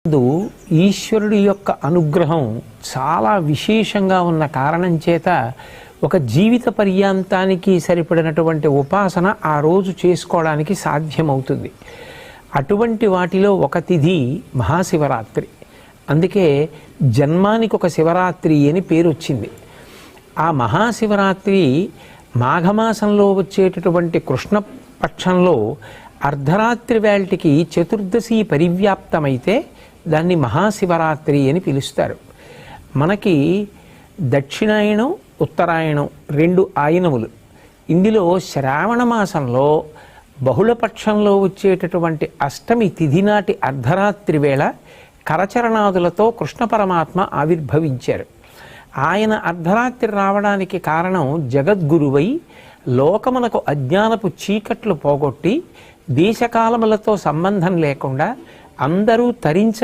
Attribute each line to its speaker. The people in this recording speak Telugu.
Speaker 1: ముందు ఈశ్వరుడి యొక్క అనుగ్రహం చాలా విశేషంగా ఉన్న కారణం చేత ఒక జీవిత పర్యాంతానికి సరిపడినటువంటి ఉపాసన ఆ రోజు చేసుకోవడానికి సాధ్యమవుతుంది. అటువంటి వాటిలో ఒక తిథి మహాశివరాత్రి. అందుకే జన్మానికి ఒక శివరాత్రి అని పేరు వచ్చింది. ఆ మహాశివరాత్రి మాఘమాసంలో వచ్చేటటువంటి కృష్ణపక్షంలో అర్ధరాత్రి వేళటికి చతుర్దశి పరివ్యాప్తమైతే దాన్ని మహాశివరాత్రి అని పిలుస్తారు. మనకి దక్షిణాయనం ఉత్తరాయణం రెండు ఆయనములు. ఇందులో శ్రావణ మాసంలో బహుళపక్షంలో వచ్చేటటువంటి అష్టమి తిథి నాటి అర్ధరాత్రి వేళ కరచరణాదులతో కృష్ణ పరమాత్మ ఆవిర్భవించారు. ఆయన అర్ధరాత్రి రావడానికి కారణం జగద్గురువై లోకమునకు అజ్ఞానపు చీకట్లు పోగొట్టి దేశకాలములతో సంబంధం లేకుండా అందరూ తరించ